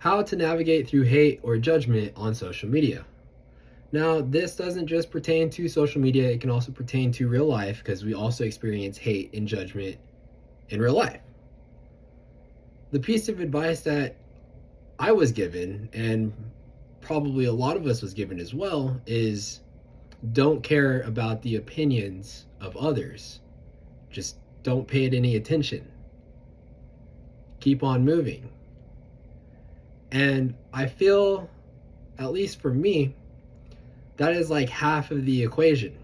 how to navigate through hate or judgment on social media. Now, this doesn't just pertain to social media, it can also pertain to real life because we also experience hate and judgment in real life. The piece of advice that I was given, and probably a lot of us was given as well, is don't care about the opinions of others. Just don't pay it any attention. Keep on moving. And I feel, at least for me, that is like half of the equation.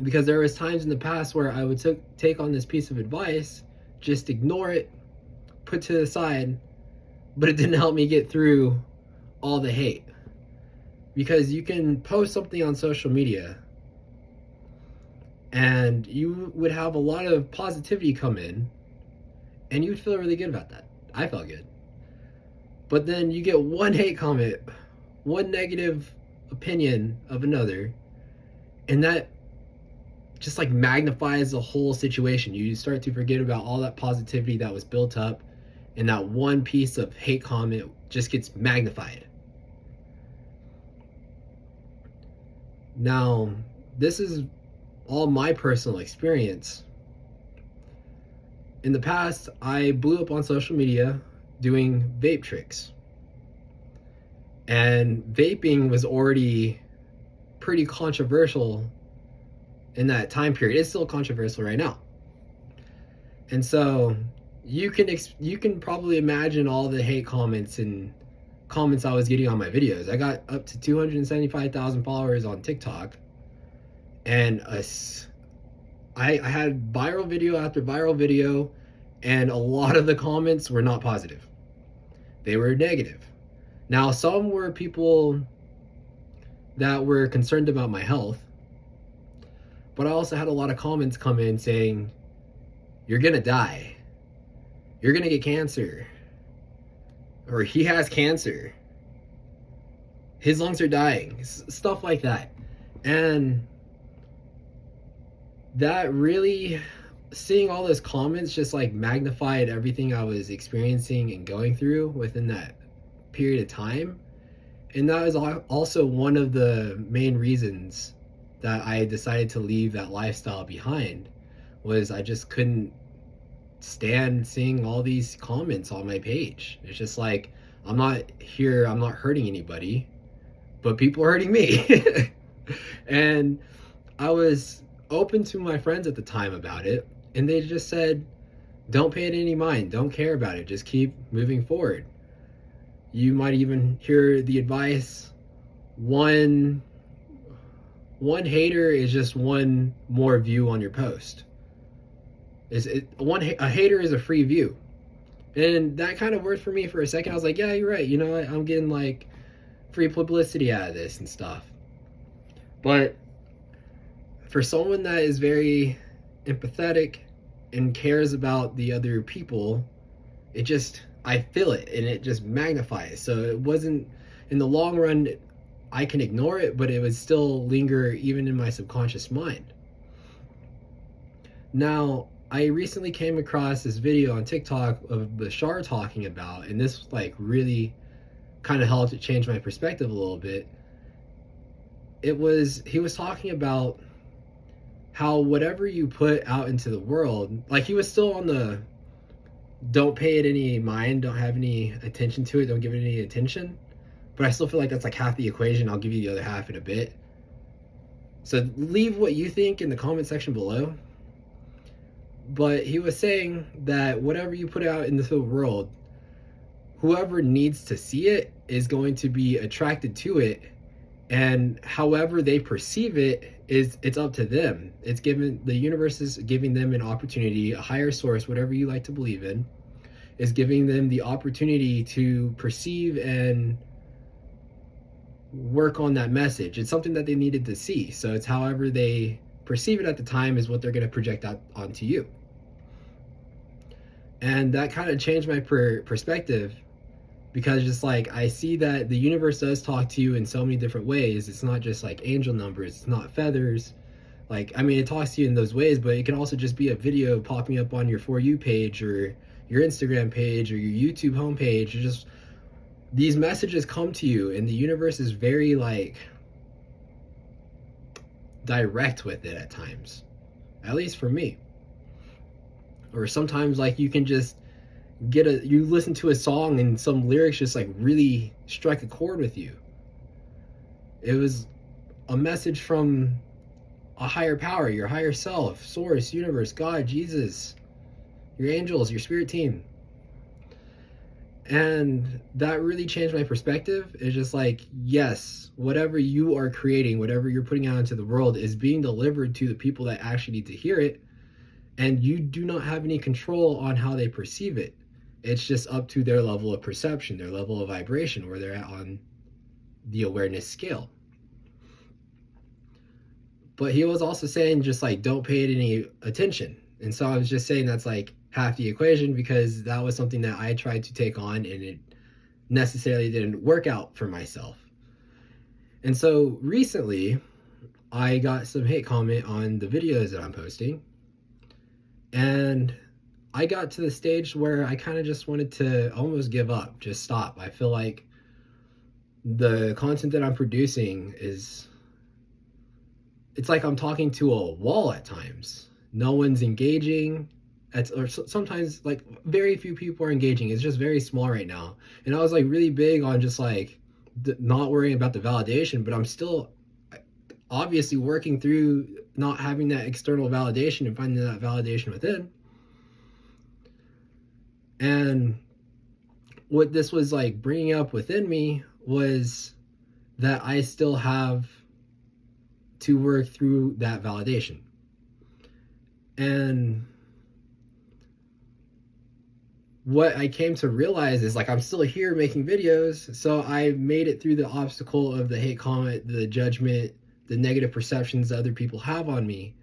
Because there was times in the past where I would take on this piece of advice, just ignore it, put to the side, but it didn't help me get through all the hate. Because you can post something on social media and you would have a lot of positivity come in and you would feel really good about that. I felt good. But then you get one hate comment, one negative opinion of another, and that just like magnifies the whole situation. You start to forget about all that positivity that was built up, and that one piece of hate comment just gets magnified. Now, this is all my personal experience. In the past, I blew up on social media doing vape tricks. And vaping was already pretty controversial in that time period. It's still controversial right now. And so you can probably imagine all the hate comments and comments I was getting on my videos. I got up to 275,000 followers on TikTok, and I had viral video after viral video, and a lot of the comments were not positive. They were negative. Now, some were people that were concerned about my health, but I also had a lot of comments come in saying, "You're gonna die. You're gonna get cancer." Or "He has cancer. His lungs are dying." Stuff like that. And that really, seeing all those comments just like magnified everything I was experiencing and going through within that period of time. And that was also one of the main reasons that I decided to leave that lifestyle behind, was I just couldn't stand seeing all these comments on my page. It's just like, I'm not hurting anybody, but people are hurting me. And I was open to my friends at the time about it, and they just said, don't pay it any mind, don't care about it, just keep moving forward. You might even hear the advice, one hater is just one more view on your post. A hater is a free view. And that kind of worked for me for a second. I was like, yeah, you're right. You know what? I'm getting like free publicity out of this and stuff. But for someone that is very empathetic and cares about the other people, I feel it and it just magnifies. So it wasn't, in the long run, I can ignore it, but it would still linger even in my subconscious mind. Now, I recently came across this video on TikTok of Bashar talking about, and this like really kind of helped change my perspective a little bit. He was talking about how whatever you put out into the world, like he was still on the don't pay it any mind, don't have any attention to it, don't give it any attention. But I still feel like that's like half the equation. I'll give you the other half in a bit. So leave what you think in the comment section below. But he was saying that whatever you put out into the world, whoever needs to see it is going to be attracted to it. And however they perceive it, it's up to them. The universe is giving them an opportunity, a higher source, whatever you like to believe in, is giving them the opportunity to perceive and work on that message. It's something that they needed to see. So it's however they perceive it at the time is what they're going to project out onto you. And that kind of changed my perspective, because just like I see that the universe does talk to you in so many different ways. It's not just like angel numbers, it's not feathers. Like, I mean, it talks to you in those ways, but it can also just be a video popping up on your For You page, or your Instagram page or your YouTube homepage, or just these messages come to you, and the universe is very like direct with it at times, at least for me. Or sometimes like you can just you listen to a song and some lyrics just like really strike a chord with you. It was a message from a higher power, your higher self, source, universe, God, Jesus, your angels, your spirit team. And that really changed my perspective. It's just like, yes, whatever you are creating, whatever you're putting out into the world is being delivered to the people that actually need to hear it. And you do not have any control on how they perceive it. It's just up to their level of perception, their level of vibration, where they're at on the awareness scale. But he was also saying just like, don't pay it any attention. And so I was just saying that's like half the equation, because that was something that I tried to take on and it necessarily didn't work out for myself. And so recently I got some hate comment on the videos that I'm posting, and I got to the stage where I kind of just wanted to almost give up, just stop. I feel like the content that I'm producing it's like I'm talking to a wall at times. No one's engaging. Or sometimes like very few people are engaging. It's just very small right now. And I was like really big on just like not worrying about the validation, but I'm still obviously working through not having that external validation and finding that validation within. And what this was like bringing up within me was that I still have to work through that validation. And what I came to realize is like, I'm still here making videos. So I made it through the obstacle of the hate comment, the judgment, the negative perceptions that other people have on me.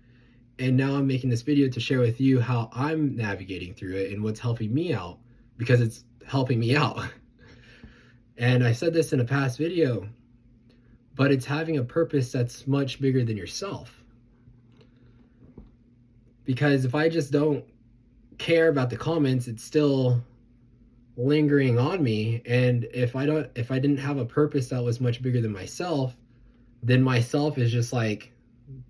And now I'm making this video to share with you how I'm navigating through it and what's helping me out, because it's helping me out. And I said this in a past video, but it's having a purpose that's much bigger than yourself. Because if I just don't care about the comments, it's still lingering on me. And if I didn't have a purpose that was much bigger than myself, then myself is just like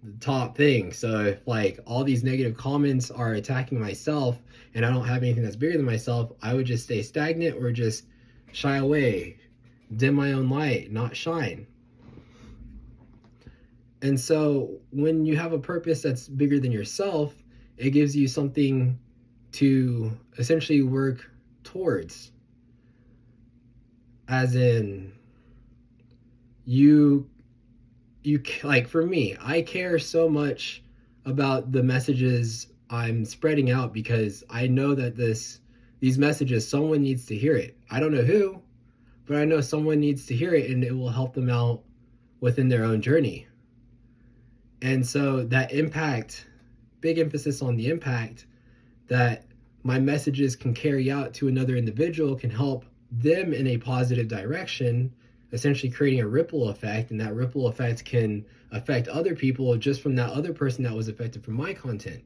the top thing. So if like all these negative comments are attacking myself and I don't have anything that's bigger than myself, I would just stay stagnant or just shy away, dim my own light, not shine. And so when you have a purpose that's bigger than yourself, it gives you something to essentially work towards. As in, you like, for me, I care so much about the messages I'm spreading out, because I know that these messages, someone needs to hear it. I don't know who, but I know someone needs to hear it, and it will help them out within their own journey. And so that impact, big emphasis on the impact that my messages can carry out to another individual, can help them in a positive direction, essentially creating a ripple effect. And that ripple effect can affect other people just from that other person that was affected from my content,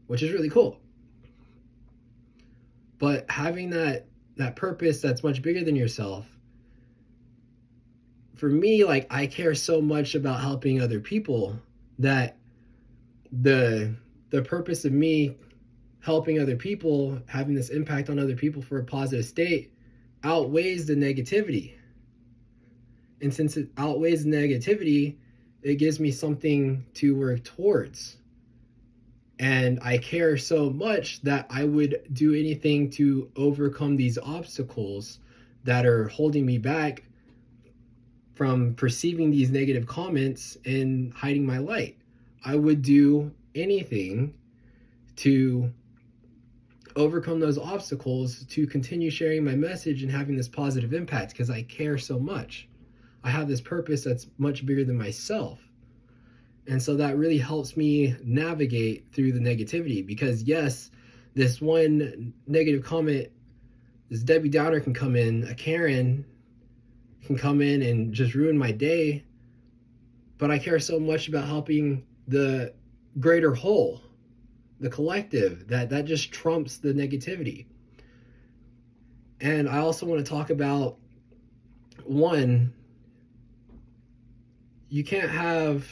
which is really cool. But having that purpose that's much bigger than yourself, for me, like, I care so much about helping other people that the purpose of me helping other people, having this impact on other people for a positive state, outweighs the negativity. And since it outweighs the negativity, it gives me something to work towards. And I care so much that I would do anything to overcome these obstacles that are holding me back from perceiving these negative comments and hiding my light. I would do anything to overcome those obstacles, to continue sharing my message and having this positive impact, because I care so much. I have this purpose that's much bigger than myself. And so that really helps me navigate through the negativity, because yes, this one negative comment, this Debbie Downer can come in, a Karen can come in and just ruin my day. But I care so much about helping the greater whole, the collective, that just trumps the negativity. And I also want to talk about, one, you can't have,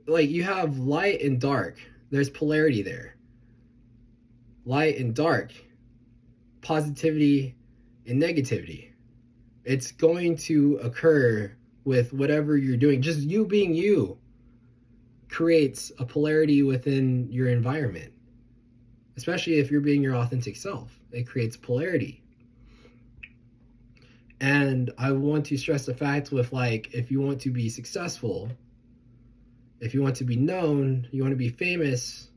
like, you have light and dark. There's polarity there. Light and dark, positivity and negativity. It's going to occur with whatever you're doing. Just you being you creates a polarity within your environment. Especially if you're being your authentic self, it creates polarity. And I want to stress the fact with, like, if you want to be successful, if you want to be known, you want to be famous,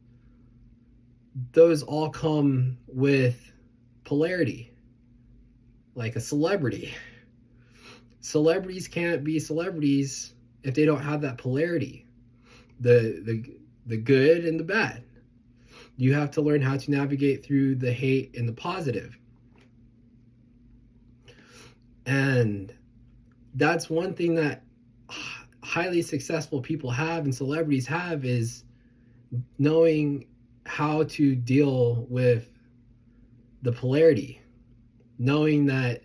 those all come with polarity. Like a celebrity. Celebrities can't be celebrities if they don't have that polarity. The good and the bad. You have to learn how to navigate through the hate and the positive. And that's one thing that highly successful people have and celebrities have, is knowing how to deal with the polarity. Knowing that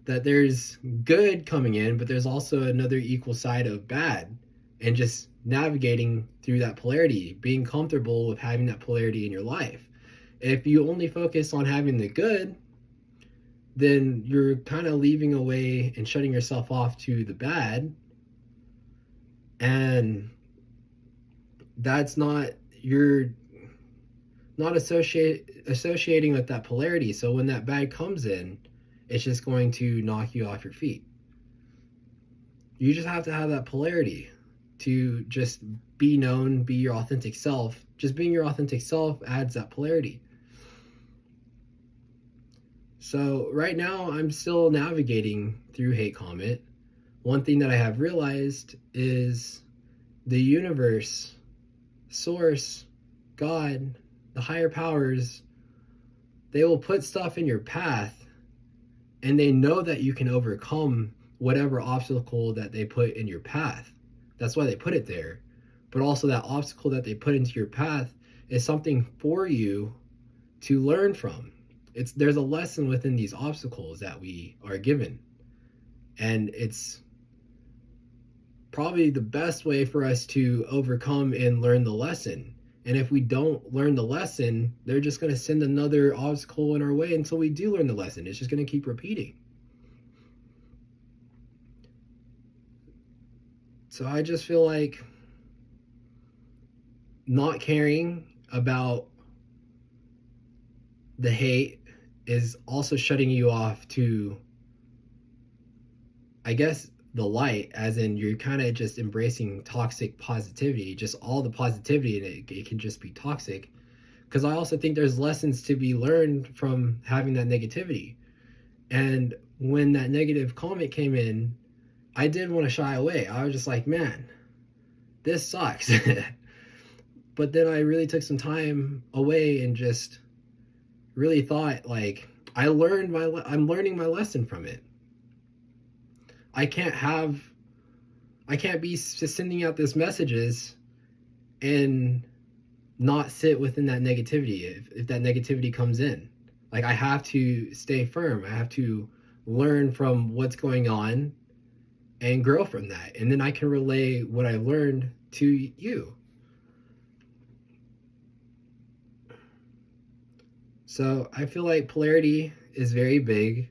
there's good coming in, but there's also another equal side of bad. And just navigating through that polarity, being comfortable with having that polarity in your life. If you only focus on having the good, then you're kind of leaving away and shutting yourself off to the bad. And that's not, you're not associating with that polarity. So when that bad comes in, it's just going to knock you off your feet. You just have to have that polarity to just be known, be your authentic self. Just being your authentic self adds that polarity. So right now I'm still navigating through hate comment. One thing that I have realized is the universe, source, God, the higher powers, they will put stuff in your path, and they know that you can overcome whatever obstacle that they put in your path. That's why they put it there. But also that obstacle that they put into your path is something for you to learn from. There's a lesson within these obstacles that we are given. And it's probably the best way for us to overcome and learn the lesson. And if we don't learn the lesson, they're just going to send another obstacle in our way until we do learn the lesson. It's just going to keep repeating. So I just feel like not caring about the hate is also shutting you off to, I guess, the light, as in you're kind of just embracing toxic positivity, just all the positivity, and it can just be toxic. Because I also think there's lessons to be learned from having that negativity. And when that negative comment came in, I did want to shy away. I was just like, man, this sucks. But then I really took some time away and just really thought, like, I'm learning my lesson from it. I can't be sending out these messages and not sit within that negativity if that negativity comes in. Like, I have to stay firm. I have to learn from what's going on and grow from that. And then I can relay what I learned to you. So I feel like polarity is very big.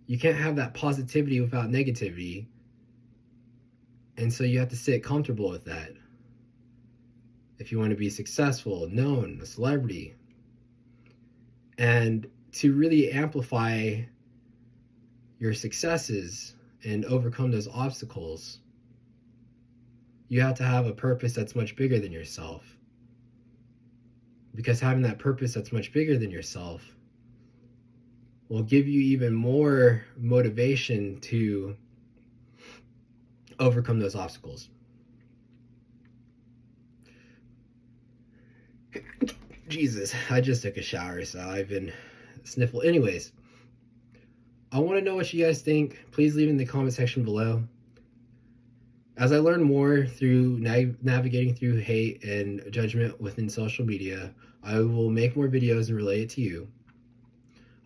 You can't have that positivity without negativity. And so you have to sit comfortable with that. If you want to be successful, known, a celebrity. And to really amplify your successes and overcome those obstacles, you have to have a purpose that's much bigger than yourself. Because having that purpose that's much bigger than yourself will give you even more motivation to overcome those obstacles. Jesus, I just took a shower, so I've been sniffling. Anyways, I want to know what you guys think. Please leave in the comment section below. As I learn more through navigating through hate and judgment within social media, I will make more videos and relay it to you.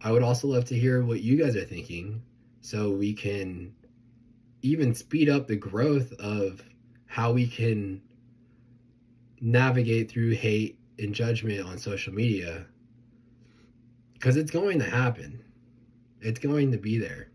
I would also love to hear what you guys are thinking so we can even speed up the growth of how we can navigate through hate and judgment on social media, because it's going to happen. It's going to be there.